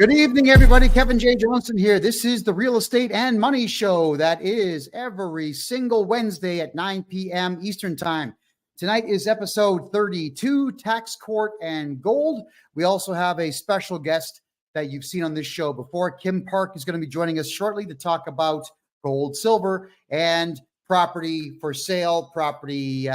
Good evening, everybody. Kevin J. Johnston here. This is the Real Estate and Money Show that is every single Wednesday at 9 p.m. Eastern Time. Tonight is episode 32, Tax Court and Gold. We also have a special guest that you've seen on this show before. Kim Park is going to be joining us shortly to talk about gold, silver, and property for sale, property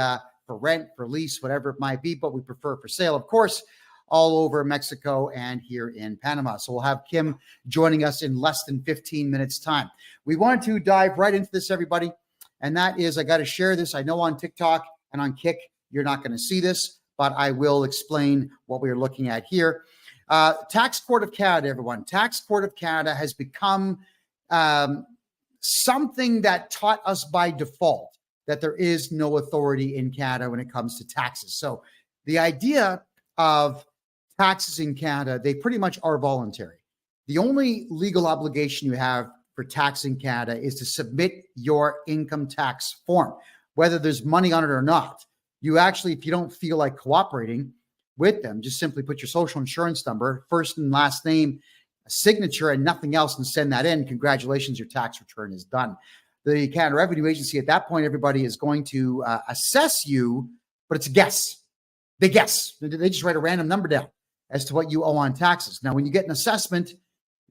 for rent, for lease, whatever it might be, but we prefer for sale, of course, all over Mexico and here in Panama. So we'll have Kim joining us in less than 15 minutes time. We wanted to dive right into this, everybody. And that is, I got to share this. I know on TikTok and on Kick, you're not going to see this, but I will explain what we're looking at here. Tax Court of Canada, everyone. Tax Court of Canada has become something that taught us by default that there is no authority in Canada when it comes to taxes. So the idea of taxes in Canada, they pretty much are voluntary. The only legal obligation you have for tax in Canada is to submit your income tax form, whether there's money on it or not. You actually, if you don't feel like cooperating with them, just simply put your social insurance number, first and last name, a signature, and nothing else, and send that in. Congratulations, your tax return is done. The Canada Revenue Agency, at that point, everybody is going to assess you, but it's a guess. They guess. They just write a random number down as to what you owe on taxes. Now, when you get an assessment,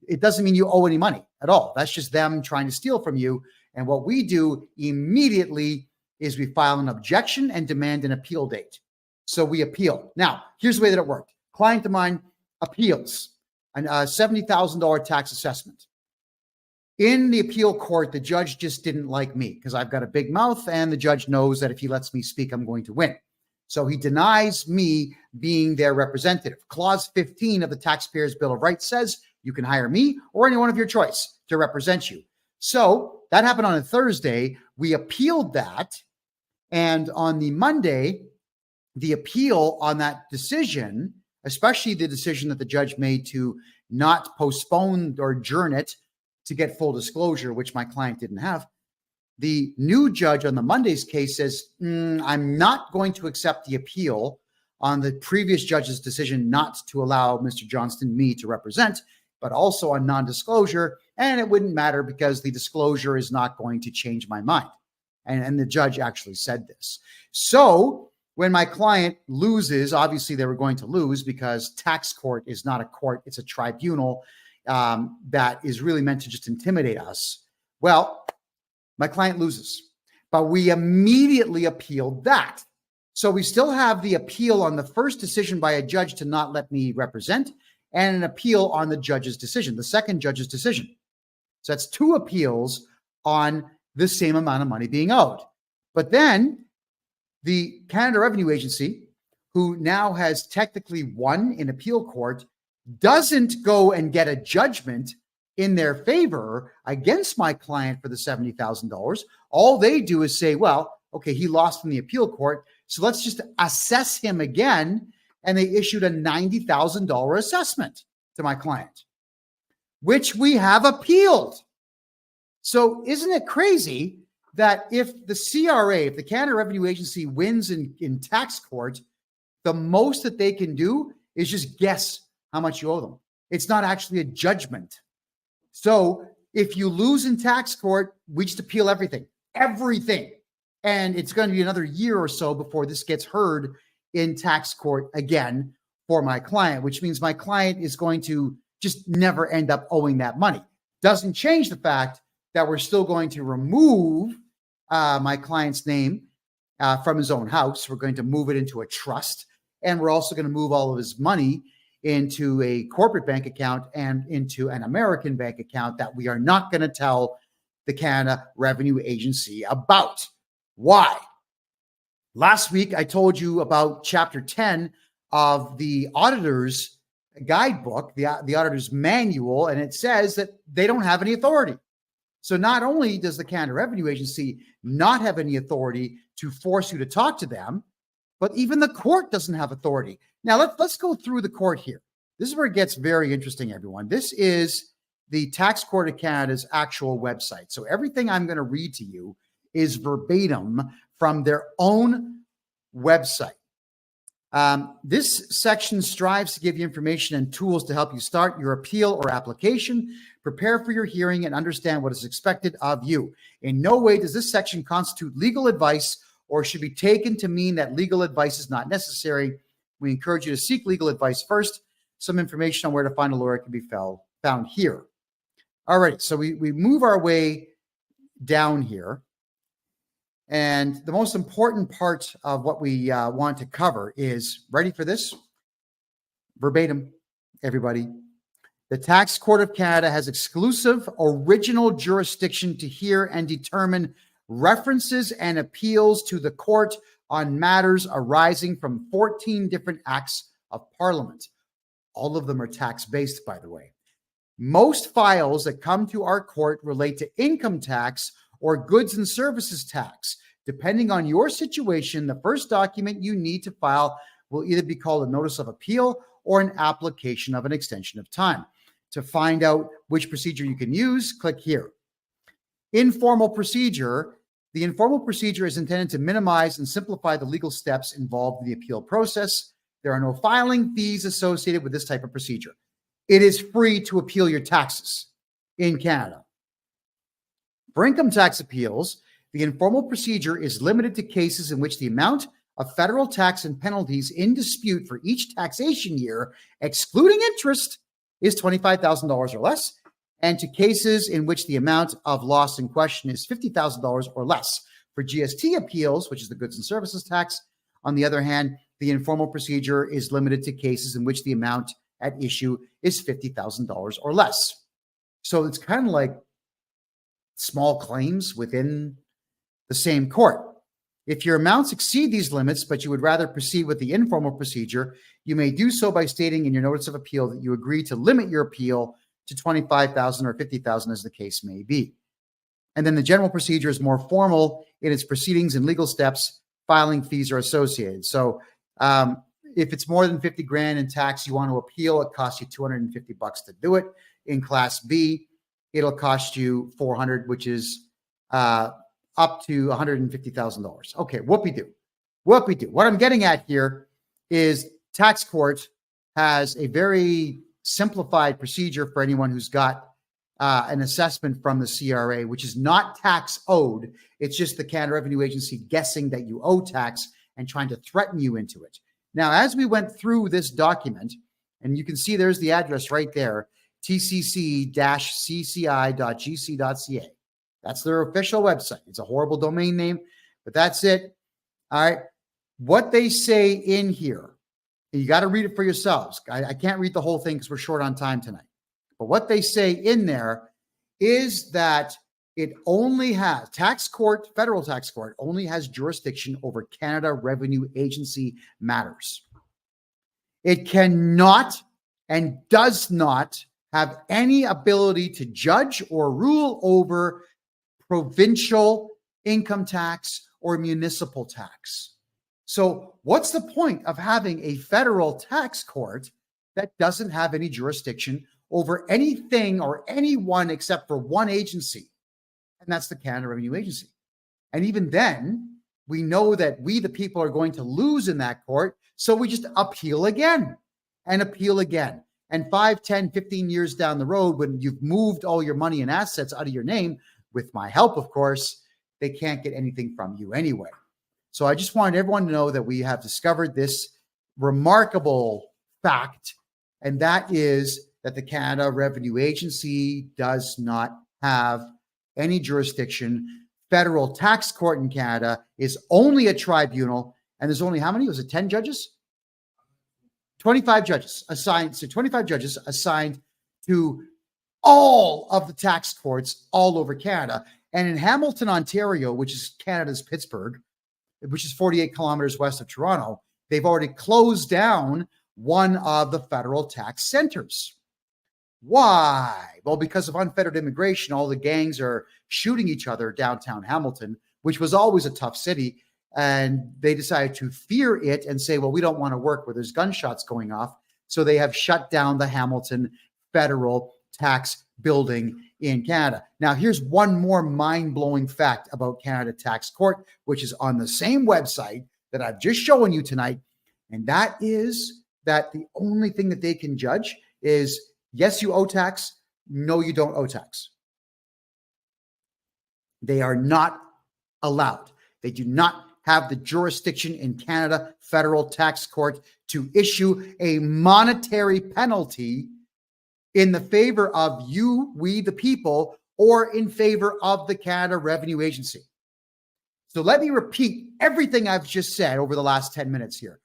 it doesn't mean you owe any money at all. That's just them trying to steal from you. And what we do immediately is we file an objection and demand an appeal date. So we appeal. Now, here's the way that it worked. Client of mine appeals a $70,000 tax assessment. In the appeal court, the judge just didn't like me because I've got a big mouth, and the judge knows that if he lets me speak, I'm going to win. So he denies me being their representative. Clause 15 of the Taxpayers' Bill of Rights says you can hire me or anyone of your choice to represent you. So that happened on a Thursday. We appealed that. And on the Monday, the appeal on that decision, especially the decision that the judge made to not postpone or adjourn it to get full disclosure, which my client didn't have, the new judge on the Monday's case says, I'm not going to accept the appeal on the previous judge's decision not to allow Mr. Johnston, me, to represent, but also on non-disclosure. And it wouldn't matter because the disclosure is not going to change my mind. And the judge actually said this. So when my client loses, obviously they were going to lose because tax court is not a court, it's a tribunal that is really meant to just intimidate us. Well, my client loses, but we immediately appealed that. So we still have the appeal on the first decision by a judge to not let me represent, and an appeal on the judge's decision, the second judge's decision. So that's 2 appeals on the same amount of money being owed. But then the Canada Revenue Agency, who now has technically won in appeal court, doesn't go and get a judgment in their favor against my client for the $70,000. All they do is say, well, okay, he lost in the appeal court, so let's just assess him again. And they issued a $90,000 assessment to my client, which we have appealed. So isn't it crazy that if the CRA, if the Canada Revenue Agency wins in tax court, the most that they can do is just guess how much you owe them. It's not actually a judgment. So if you lose in tax court, we just appeal everything. And it's going to be another year or so before this gets heard in tax court again for my client, which means my client is going to just never end up owing that money. Doesn't change the fact that we're still going to remove my client's name from his own house. We're going to move it into a trust, and we're also going to move all of his money into a corporate bank account and into an American bank account that we are not going to tell the Canada Revenue Agency about. Why? Last week, I told you about Chapter 10 of the auditor's guidebook, the auditor's manual, and it says that they don't have any authority. So not only does the Canada Revenue Agency not have any authority to force you to talk to them, but even the court doesn't have authority. Now, let's go through the court here. This is where it gets very interesting, everyone. This is the Tax Court of Canada's actual website. So everything I'm going to read to you is verbatim from their own website. This section strives to give you information and tools to help you start your appeal or application, prepare for your hearing, and understand what is expected of you. In no way does this section constitute legal advice or should be taken to mean that legal advice is not necessary. We encourage you to seek legal advice first. Some information on where to find a lawyer can be found here. All right, so we move our way down here. And the most important part of what we want to cover is, ready for this? Verbatim, everybody. The Tax Court of Canada has exclusive original jurisdiction to hear and determine references and appeals to the court on matters arising from 14 different acts of Parliament. All of them are tax-based, by the way. Most files that come to our court relate to income tax or goods and services tax. Depending on your situation, the first document you need to file will either be called a notice of appeal or an application of an extension of time. To find out which procedure you can use, click here. Informal procedure. The informal procedure is intended to minimize and simplify the legal steps involved in the appeal process. There are no filing fees associated with this type of procedure. It is free to appeal your taxes in Canada. For income tax appeals, the informal procedure is limited to cases in which the amount of federal tax and penalties in dispute for each taxation year, excluding interest, is $25,000 or less, and to cases in which the amount of loss in question is $50,000 or less. For GST appeals, which is the goods and services tax, on the other hand, the informal procedure is limited to cases in which the amount at issue is $50,000 or less. So it's kind of like small claims within the same court. If your amounts exceed these limits, but you would rather proceed with the informal procedure, you may do so by stating in your notice of appeal that you agree to limit your appeal to $25,000 or $50,000 as the case may be. And then the general procedure is more formal in its proceedings and legal steps. Filing fees are associated. So if it's more than 50 grand in tax you want to appeal, it costs you $250 to do it. In Class B, it'll cost you $400, which is up to $150,000. Okay, whoopee-doo. What I'm getting at here is tax court has a very simplified procedure for anyone who's got an assessment from the CRA, which is not tax owed. It's just the Canada Revenue Agency guessing that you owe tax and trying to threaten you into it. Now, as we went through this document, and you can see there's the address right there, tcc-cci.gc.ca. That's their official website. It's a horrible domain name, but that's it. All right. What they say in here, and you got to read it for yourselves. I can't read the whole thing because we're short on time tonight. But what they say in there is that it only has federal tax court only has jurisdiction over Canada Revenue Agency matters. It cannot and does not have any ability to judge or rule over provincial income tax or municipal tax. So what's the point of having a federal tax court that doesn't have any jurisdiction over anything or anyone except for one agency? And that's the Canada Revenue Agency. And even then, we know that we, the people, are going to lose in that court. So we just appeal again and appeal again. And 5, 10, 15 years down the road, when you've moved all your money and assets out of your name, with my help, of course, they can't get anything from you anyway. So I just wanted everyone to know that we have discovered this remarkable fact, and that is that the Canada Revenue Agency does not have any jurisdiction. Federal tax court in Canada is only a tribunal, and there's only how many? Was it 10 judges? 25 judges assigned. So 25 judges assigned to all of the tax courts all over Canada. And in Hamilton, Ontario, which is Canada's Pittsburgh, which is 48 kilometers west of Toronto, they've already closed down one of the federal tax centers. Why? Well, because of unfettered immigration, all the gangs are shooting each other downtown Hamilton, which was always a tough city. And they decided to fear it and say, well, we don't want to work where there's gunshots going off. So they have shut down the Hamilton federal tax building in Canada. Now, here's one more mind-blowing fact about Canada Tax Court, which is on the same website that I've just shown you tonight. And that is that the only thing that they can judge is, yes, you owe tax. No, you don't owe tax. They are not allowed. They do not have the jurisdiction in Canada Federal Tax Court to issue a monetary penalty in the favor of you, we the people, or in favor of the Canada Revenue Agency. So let me repeat everything I've just said over the last 10 minutes here.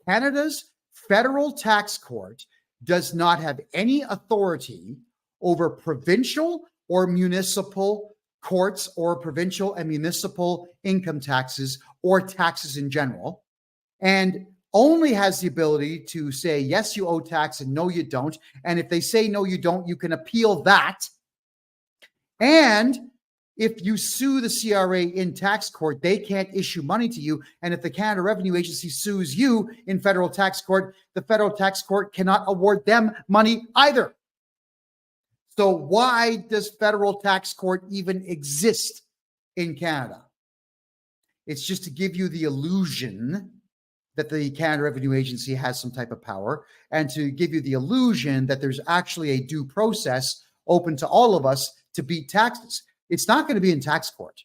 Canada's Federal Tax Court does not have any authority over provincial or municipal courts or provincial and municipal income taxes or taxes in general, and only has the ability to say, yes, you owe tax and no, you don't. And if they say, no, you don't, you can appeal that. And if you sue the CRA in tax court, they can't issue money to you. And if the Canada Revenue Agency sues you in federal tax court, the federal tax court cannot award them money either. So why does federal tax court even exist in Canada? It's just to give you the illusion that the Canada Revenue Agency has some type of power, and to give you the illusion that there's actually a due process open to all of us to beat taxes. It's not going to be in tax court.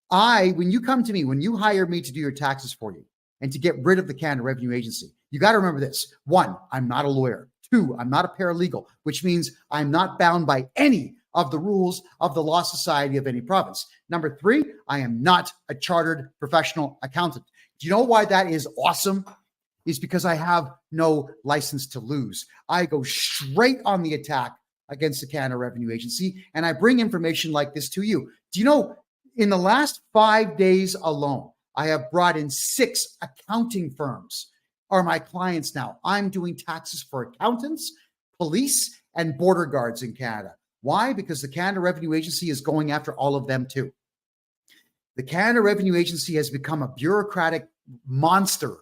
When you come to me, when you hire me to do your taxes for you and to get rid of the Canada Revenue Agency, you got to remember this. 1, I'm not a lawyer. 2, I'm not a paralegal, which means I'm not bound by any of the rules of the law society of any province. Number 3, I am not a chartered professional accountant. Do you know why that is awesome? Is because I have no license to lose. I go straight on the attack against the Canada Revenue Agency, and I bring information like this to you. Do you know, in the last 5 days alone, I have brought in 6 accounting firms are my clients now. I'm doing taxes for accountants, police, and border guards in Canada. Why? Because the Canada Revenue Agency is going after all of them too. The Canada Revenue Agency has become a bureaucratic monster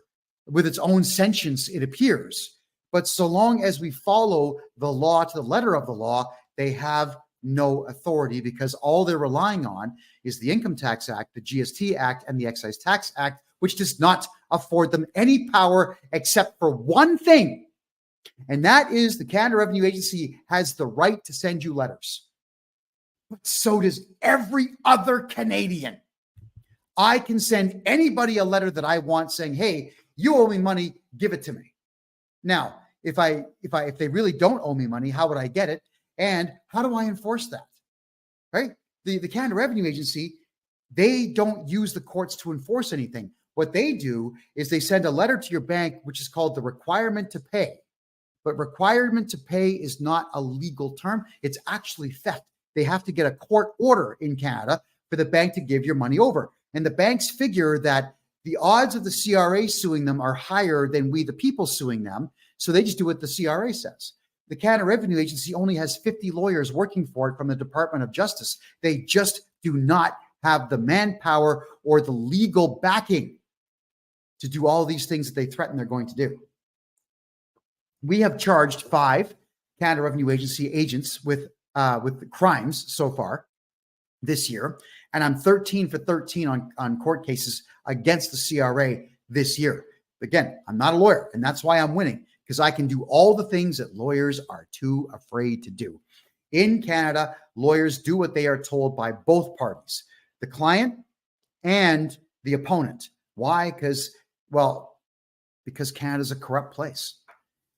with its own sentience, it appears. But so long as we follow the law to the letter of the law, they have no authority, because all they're relying on is the Income Tax Act, the GST Act, and the Excise Tax Act, which does not afford them any power except for one thing: And that is the Canada Revenue Agency has the right to send you letters. But so does every other Canadian. I can send anybody a letter that I want saying, hey, you owe me money, give it to me. Now, if they really don't owe me money, how would I get it? And how do I enforce that? Right? The Canada Revenue Agency, they don't use the courts to enforce anything. What they do is they send a letter to your bank, which is called the requirement to pay. But requirement to pay is not a legal term. It's actually theft. They have to get a court order in Canada for the bank to give your money over. And the banks figure that the odds of the CRA suing them are higher than we, the people, suing them. So they just do what the CRA says. The Canada Revenue Agency only has 50 lawyers working for it from the Department of Justice. They just do not have the manpower or the legal backing to do all these things that they threaten they're going to do. We have charged 5 Canada Revenue Agency agents with crimes so far this year, and I'm 13 for 13 on court cases against the CRA this year. Again, I'm not a lawyer, and that's why I'm winning, because I can do all the things that lawyers are too afraid to do. In Canada, lawyers do what they are told by both parties, the client and the opponent. Why? Because Canada's a corrupt place.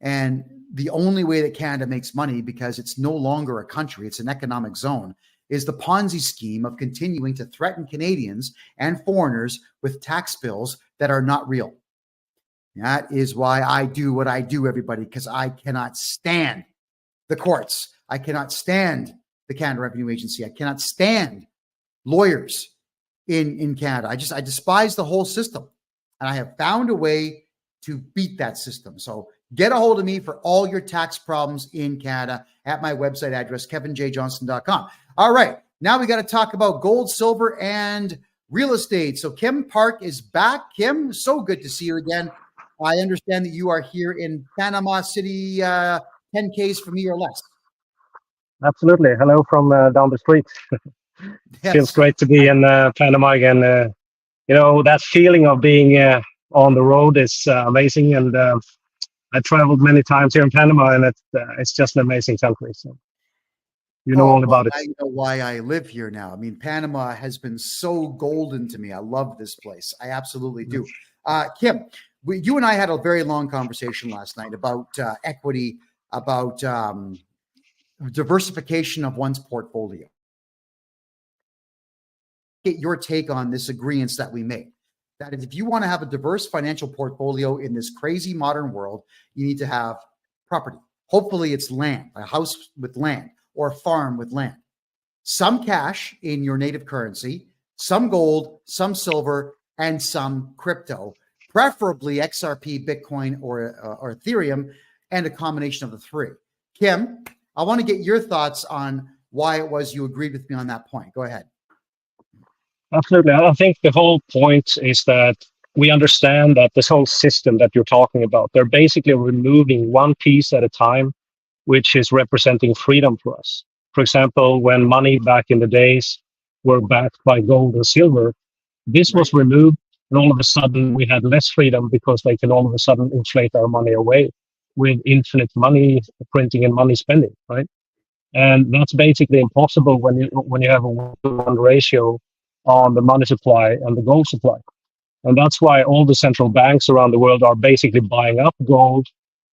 And the only way that Canada makes money, because it's no longer a country, it's an economic zone, is the Ponzi scheme of continuing to threaten Canadians and foreigners with tax bills that are not real. That is why I do what I do, everybody, because I cannot stand the courts. I cannot stand the Canada Revenue Agency. I cannot stand lawyers in Canada. I despise the whole system. And I have found a way to beat that system. So get a hold of me for all your tax problems in Canada at my website address, kevinjjohnston.com. All right. Now we got to talk about gold, silver, and real estate. So Kim Park is back. Kim, so good to see you again. I understand that you are here in Panama City, 10 Ks from me or less. Absolutely. Hello from down the street. Yes. Feels great to be in Panama again. That feeling of being on the road is amazing. And I traveled many times here in Panama, and it's just an amazing country. So all about it. I know why I live here now. I mean, Panama has been so golden to me. I love this place. I absolutely do. Kim, you and I had a very long conversation last night about equity, about diversification of one's portfolio. Get your take on this agreement that we made. That is, if you want to have a diverse financial portfolio in this crazy modern world, you need to have property. Hopefully it's land, a house with land or a farm with land. Some cash in your native currency, some gold, some silver, and some crypto, preferably XRP, Bitcoin, or Ethereum, and a combination of the three. Kim, I want to get your thoughts on why it was you agreed with me on that point. Go ahead. Absolutely. I think the whole point is that we understand that this whole system that you're talking about, they're basically removing one piece at a time, which is representing freedom for us. For example, when money back in the days were backed by gold and silver, this was removed, and all of a sudden we had less freedom because they can all of a sudden inflate our money away with infinite money printing and money spending, right? And that's basically impossible when you have a 1-to-1 ratio on the money supply and the gold supply. And that's why all the central banks around the world are basically buying up gold.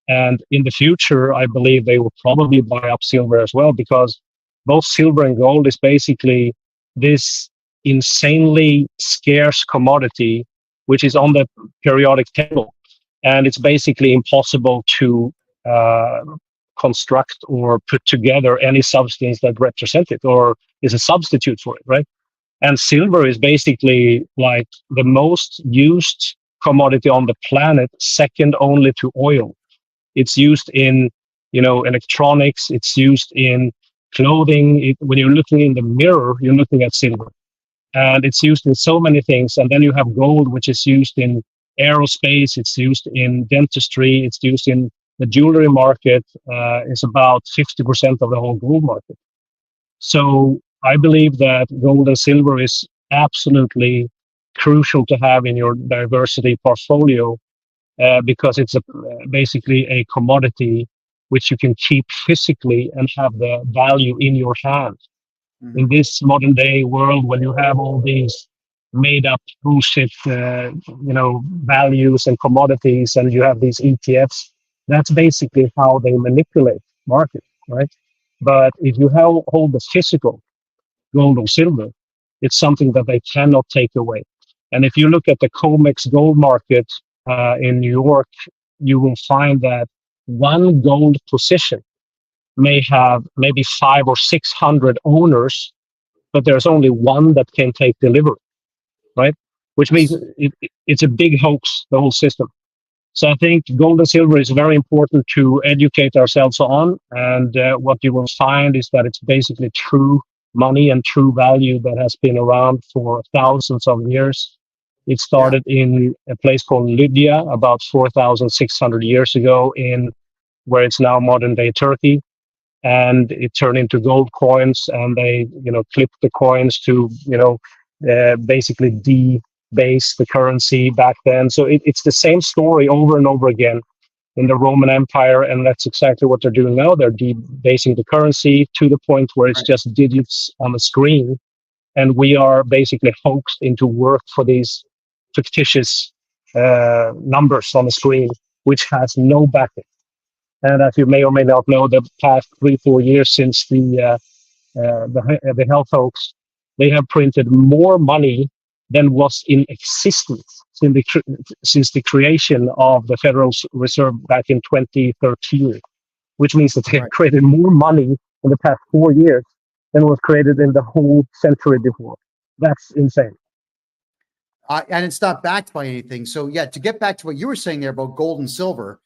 And in the future, I believe they will probably buy up silver as well, because both silver and gold is basically this insanely scarce commodity, which is on the periodic table. And it's basically impossible to construct or put together any substance that represents it or is a substitute for it, right? And silver is basically like the most used commodity on the planet, second only to oil. It's used in, electronics. It's used in clothing. When you're looking in the mirror, you're looking at silver. And it's used in so many things. And then you have gold, which is used in aerospace. It's used in dentistry. It's used in the jewelry market. It's about 50% of the whole gold market. So I believe that gold and silver is absolutely crucial to have in your diversity portfolio. because it's basically a commodity which you can keep physically and have the value in your hand. In this modern day world, when you have all these made up bullshit, values and commodities, and you have these ETFs, that's basically how they manipulate market, right? But if you hold the physical gold or silver, it's something that they cannot take away. And if you look at the COMEX gold market in New York, you will find that one gold position may have maybe 500 or 600 owners, but there's only one that can take delivery, right? Which means it's a big hoax, the whole system. So I think gold and silver is very important to educate ourselves on. And what you will find is that it's basically true money and true value that has been around for thousands of years. It started in a place called Lydia about 4,600 years ago in where it's now modern day Turkey. And it turned into gold coins, and they, clipped the coins to, basically debase the currency back then. So it's the same story over and over again in the Roman Empire, and that's exactly what they're doing now. They're debasing the currency to the point where it's just digits on the screen, and we are basically hoaxed into work for these fictitious numbers on the screen, which has no backing. And as you may or may not know, the past 3-4 years since the health hoax, they have printed more money than was in existence since the creation of the Federal Reserve back in 2013, which means that they have created more money in the past 4 years than was created in the whole century before. That's insane. And it's not backed by anything. So to get back to what you were saying there about gold and silver,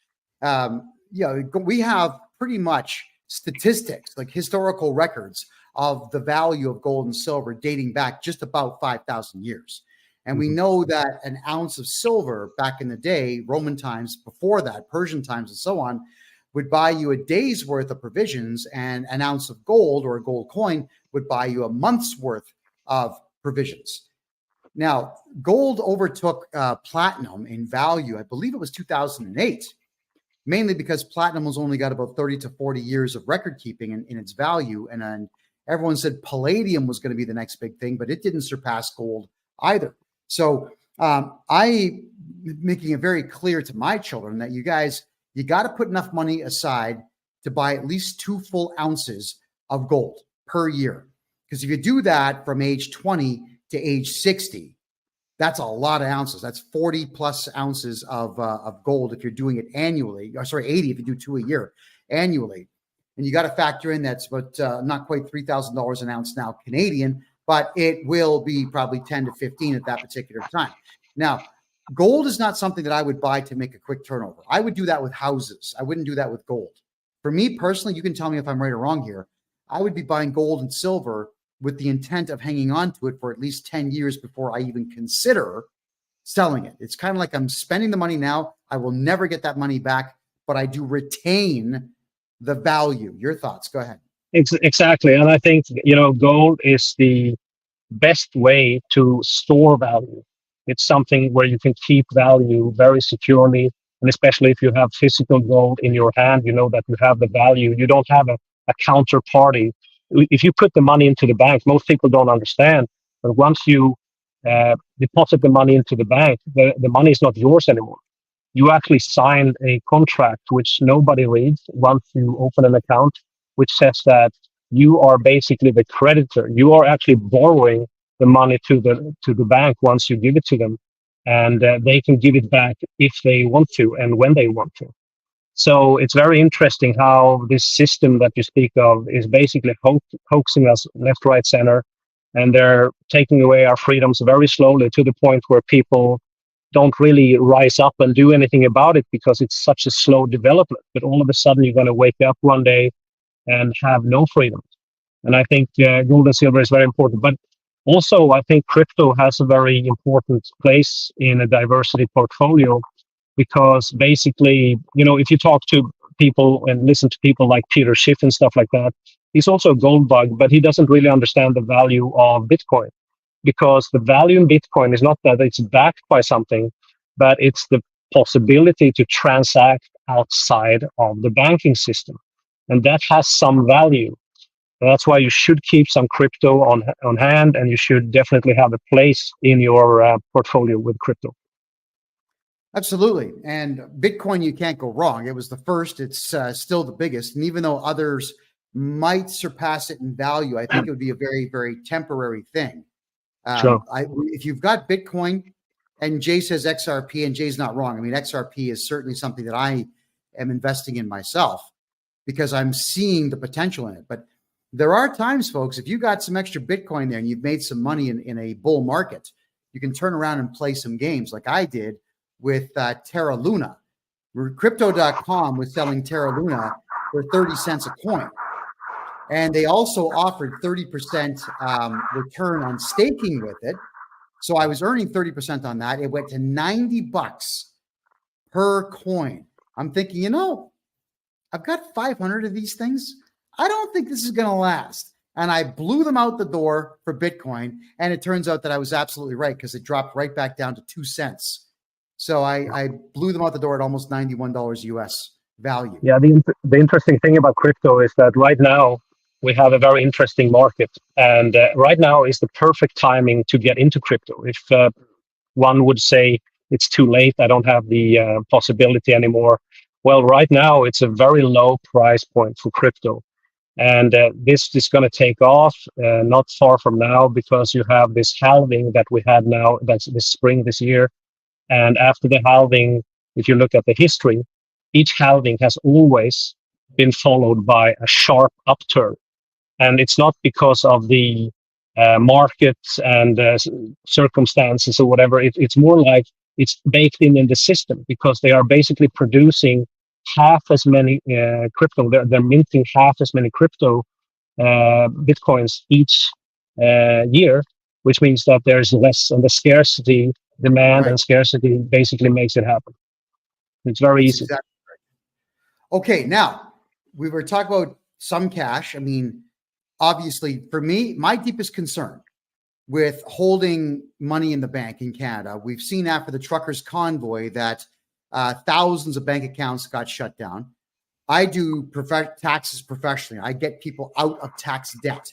we have pretty much statistics, like historical records of the value of gold and silver dating back just about 5,000 years. And we know that an ounce of silver back in the day, Roman times, before that, Persian times and so on, would buy you a day's worth of provisions, and an ounce of gold or a gold coin would buy you a month's worth of provisions. Now, gold overtook platinum in value. I believe it was 2008. Mainly because platinum was only got about 30 to 40 years of record keeping in its value. And everyone said palladium was going to be the next big thing, but it didn't surpass gold either. So I making it very clear to my children that you got to put enough money aside to buy at least 2 full ounces of gold per year. Because if you do that from age 20 to age 60, that's a lot of ounces. That's 40 plus ounces of gold if you're doing it annually. Or 80 if you do 2 a year annually. And you got to factor in that's about not quite $3,000 an ounce now Canadian, but it will be probably 10 to 15 at that particular time. Now, gold is not something that I would buy to make a quick turnover. I would do that with houses. I wouldn't do that with gold. For me personally, you can tell me if I'm right or wrong here. I would be buying gold and silver with the intent of hanging on to it for at least 10 years before I even consider selling it. It's kind of like I'm spending the money now. I will never get that money back, but I do retain the value. Your thoughts? Go ahead. Exactly. And I think, gold is the best way to store value. It's something where you can keep value very securely. And especially if you have physical gold in your hand, you know that you have the value. You don't have a counterparty. If you put the money into the bank, most people don't understand. But once you deposit the money into the bank, the money is not yours anymore. You actually signed a contract which nobody reads once you open an account, which says that you are basically the creditor. You are actually borrowing the money to the bank once you give it to them, and they can give it back if they want to and when they want to. So it's very interesting how this system that you speak of is basically hoaxing us left, right, center, and they're taking away our freedoms very slowly to the point where people don't really rise up and do anything about it because it's such a slow development. But all of a sudden, you're going to wake up one day and have no freedom. And I think gold and silver is very important. But also, I think crypto has a very important place in a diversity portfolio. Because basically, if you talk to people and listen to people like Peter Schiff and stuff like that, he's also a gold bug, but he doesn't really understand the value of Bitcoin. Because the value in Bitcoin is not that it's backed by something, but it's the possibility to transact outside of the banking system. And that has some value. And that's why you should keep some crypto on hand, and you should definitely have a place in your portfolio with crypto. Absolutely. And Bitcoin, you can't go wrong. It was the first. It's still the biggest. And even though others might surpass it in value, I think it would be a very, very temporary thing. Sure. If you've got Bitcoin, and Jay says XRP, and Jay's not wrong. I mean, XRP is certainly something that I am investing in myself because I'm seeing the potential in it. But there are times, folks, if you got some extra Bitcoin there and you've made some money in a bull market, you can turn around and play some games like I did with Terra Luna. Crypto.com was selling Terra Luna for 30 cents a coin. And they also offered 30% return on staking with it. So I was earning 30% on that. It went to $90 per coin. I'm thinking, I've got 500 of these things. I don't think this is going to last. And I blew them out the door for Bitcoin. And it turns out that I was absolutely right because it dropped right back down to 2 cents. So I blew them out the door at almost $91 US value. Yeah, the interesting thing about crypto is that right now we have a very interesting market. And right now is the perfect timing to get into crypto. If one would say it's too late, I don't have the possibility anymore. Well, right now it's a very low price point for crypto. And this is going to take off not far from now because you have this halving that we had now, that's this spring this year. And after the halving, if you look at the history, each halving has always been followed by a sharp upturn. And it's not because of the markets and circumstances or whatever. It's more like it's baked in the system because they are basically producing half as many crypto. They're minting half as many crypto Bitcoins each year, which means that there's less, and the scarcity, demand and scarcity basically makes it happen. It's very easy. Exactly right. Okay, now we were talking about some cash. I mean, obviously, for me, my deepest concern with holding money in the bank in Canada, we've seen after the truckers' convoy that thousands of bank accounts got shut down. I do taxes professionally. I get people out of tax debt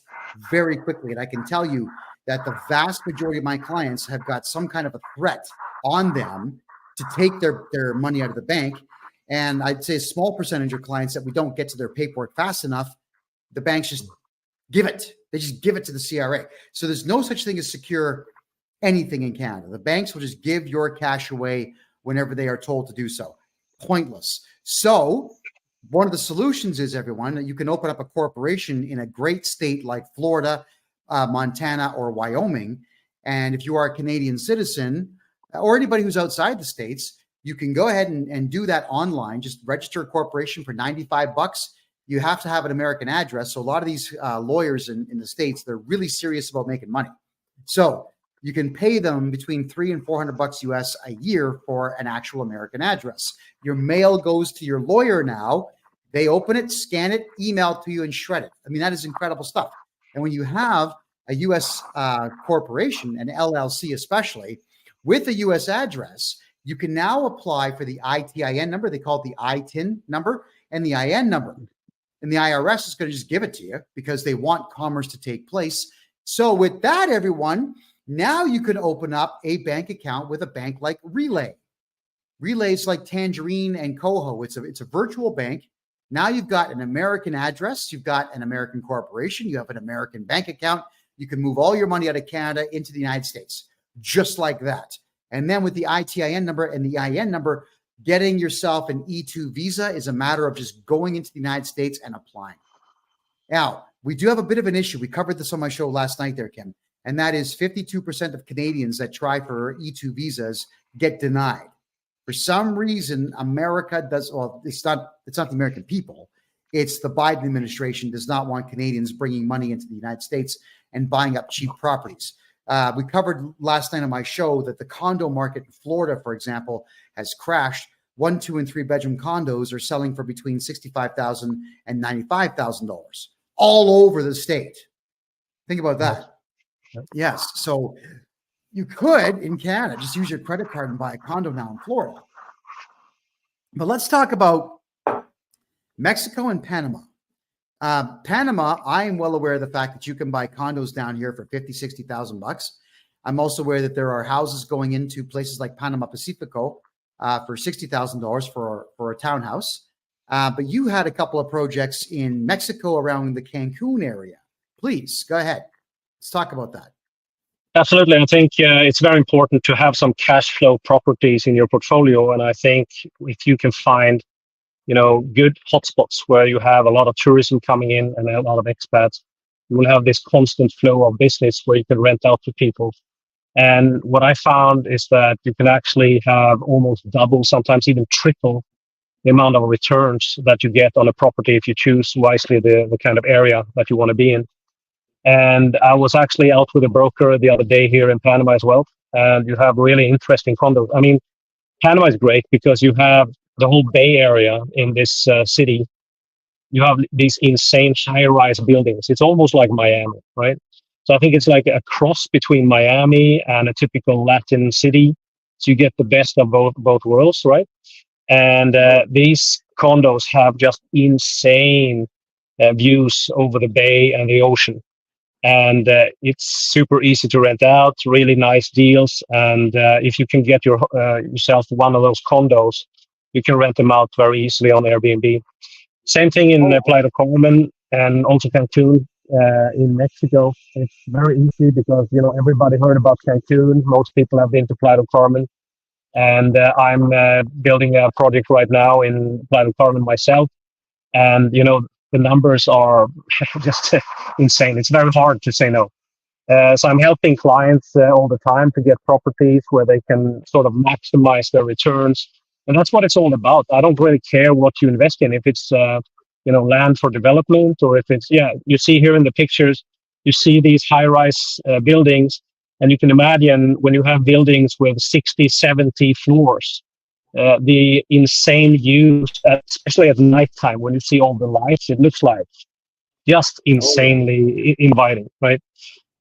very quickly. And I can tell you that the vast majority of my clients have got some kind of a threat on them to take their money out of the bank. And I'd say a small percentage of clients that we don't get to their paperwork fast enough, the banks just give it. They just give it to the CRA. So there's no such thing as secure anything in Canada. The banks will just give your cash away whenever they are told to do so. Pointless. So one of the solutions is, everyone, that you can open up a corporation in a great state like Florida, Montana, or Wyoming. And if you are a Canadian citizen or anybody who's outside the States, you can go ahead and do that online. Just register a corporation for $95. You have to have an American address. So a lot of these lawyers in the States, they're really serious about making money. So you can pay them between $300 and $400 US a year for an actual American address. Your mail goes to your lawyer now. They open it, scan it, email it to you, and shred it. I mean, that is incredible stuff. And when you have a U.S. corporation, an LLC especially, with a U.S. address, you can now apply for the ITIN number. They call it the ITIN number and the IN number. And the IRS is going to just give it to you because they want commerce to take place. So with that, everyone, now you can open up a bank account with a bank like Relay. Relay is like Tangerine and Coho. It's a virtual bank. Now you've got an American address, you've got an American corporation, you have an American bank account. You can move all your money out of Canada into the United States, just like that. And then with the ITIN number and the IN number, getting yourself an E2 visa is a matter of just going into the United States and applying. Now, we do have a bit of an issue. We covered this on my show last night there, Kim, and that is 52% of Canadians that try for E2 visas get denied. For some reason, America does, well, it's not the American people. It's the Biden administration does not want Canadians bringing money into the United States and buying up cheap properties. We covered last night on my show that the condo market in Florida, for example, has crashed. 1, 2, and 3 bedroom condos are selling for between $65,000 and $95,000 all over the state. Think about that. Yes. So you could, in Canada, just use your credit card and buy a condo now in Florida. But let's talk about Mexico and Panama. Panama, I am well aware of the fact that you can buy condos down here for 50, 60,000 bucks. I'm also aware that there are houses going into places like Panama Pacifico for $60,000 for a townhouse. But you had a couple of projects in Mexico around the Cancun area. Please go ahead. Let's talk about that. Absolutely. I think it's very important to have some cash flow properties in your portfolio. And I think if you can find, good hotspots where you have a lot of tourism coming in and a lot of expats, you will have this constant flow of business where you can rent out to people. And what I found is that you can actually have almost double, sometimes even triple the amount of returns that you get on a property if you choose wisely the kind of area that you want to be in. And I was actually out with a broker the other day here in Panama as well. And you have really interesting condos. I mean, Panama is great because you have the whole Bay Area in this city. You have these insane high-rise buildings. It's almost like Miami, right? So I think it's like a cross between Miami and a typical Latin city. So you get the best of both worlds, right? And these condos have just insane views over the bay and the ocean. And it's super easy to rent out, really nice deals. And if you can get yourself one of those condos, you can rent them out very easily on Airbnb. Same thing in Playa del Carmen and also Cancun in Mexico. It's very easy because, everybody heard about Cancun. Most people have been to Playa del Carmen. And I'm building a project right now in Playa del Carmen myself. And, the numbers are just insane. It's very hard to say no. So I'm helping clients all the time to get properties where they can sort of maximize their returns. And that's what it's all about. I don't really care what you invest in, if it's, land for development or if it's, you see here in the pictures, you see these high-rise buildings. And you can imagine when you have buildings with 60, 70 floors, the insane views, especially at nighttime, when you see all the lights, it looks like just insanely inviting, right?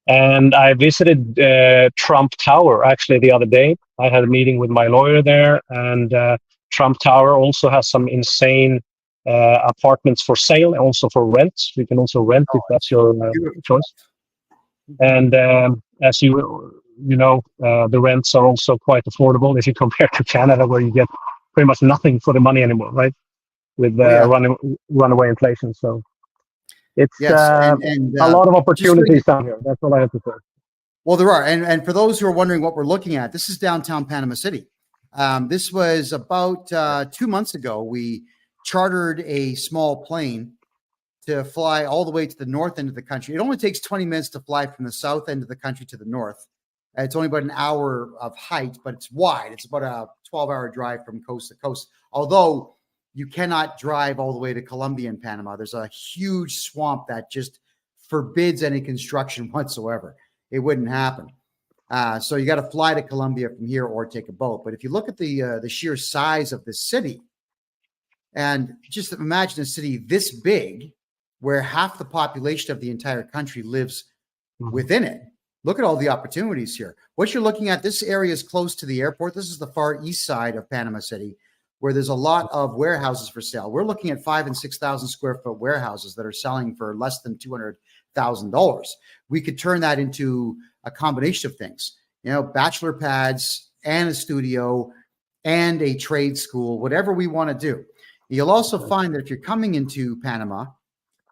And I visited Trump Tower actually the other day. I had a meeting with my lawyer there, and Trump Tower also has some insane apartments for sale and also for rent. You can also rent if that's your choice. And as the rents are also quite affordable if you compare to Canada, where you get pretty much nothing for the money anymore, right? With runaway inflation. So it's a lot of opportunities down here. That's all I have to say. Well, there are. And for those who are wondering what we're looking at, this is downtown Panama City. This was about 2 months ago. We chartered a small plane to fly all the way to the north end of the country. It only takes 20 minutes to fly from the south end of the country to the north. It's only about an hour of height, but it's wide. It's about a 12-hour drive from coast to coast. Although you cannot drive all the way to Colombia in Panama. There's a huge swamp that just forbids any construction whatsoever. It wouldn't happen. So you got to fly to Colombia from here or take a boat. But if you look at the sheer size of this city, and just imagine a city this big, where half the population of the entire country lives within it. Look at all the opportunities here. What you're looking at, this area is close to the airport. This is the far east side of Panama City, where there's a lot of warehouses for sale. We're looking at 5,000 and 6,000 square foot warehouses that are selling for less than $200,000. We could turn that into a combination of things, bachelor pads and a studio and a trade school, whatever we want to do. You'll also find that if you're coming into Panama,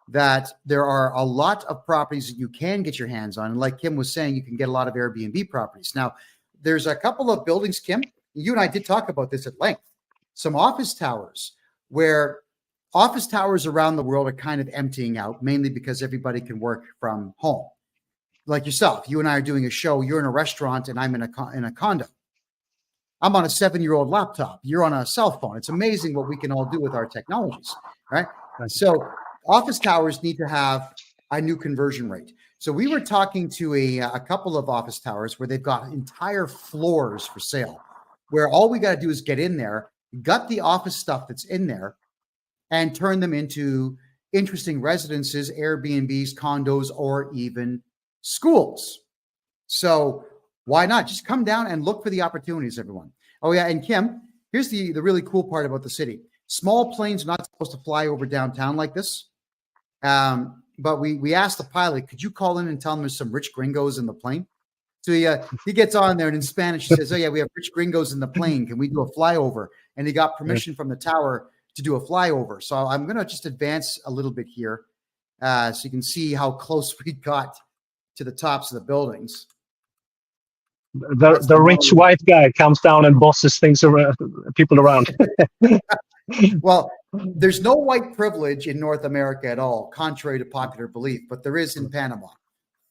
that there are a lot of properties that you can get your hands on. And like Kim was saying, you can get a lot of Airbnb properties. Now, there's a couple of buildings, Kim, you and I did talk about this at length, some office towers, where office towers around the world are kind of emptying out, mainly because everybody can work from home. Like yourself, you and I are doing a show, you're in a restaurant and I'm in a condo. I'm on a 7-year-old laptop. You're on a cell phone. It's amazing what we can all do with our technologies, right? So office towers need to have a new conversion rate. So we were talking to a couple of office towers where they've got entire floors for sale, where all we got to do is get in there, gut the office stuff that's in there, and turn them into interesting residences, Airbnbs, condos, or even schools. So why not? Just come down and look for the opportunities, everyone. Oh, yeah. And Kim, here's the really cool part about the city. Small planes are not supposed to fly over downtown like this. But we asked the pilot, could you call in and tell him there's some rich gringos in the plane? So he gets on there, and in Spanish he says, oh yeah, we have rich gringos in the plane. Can we do a flyover? And he got permission from the tower to do a flyover. So I'm going to just advance a little bit here so you can see how close we got to the tops of the buildings. The rich white guy comes down and bosses things around, people around. Well, there's no white privilege in North America at all, contrary to popular belief, but there is in Panama.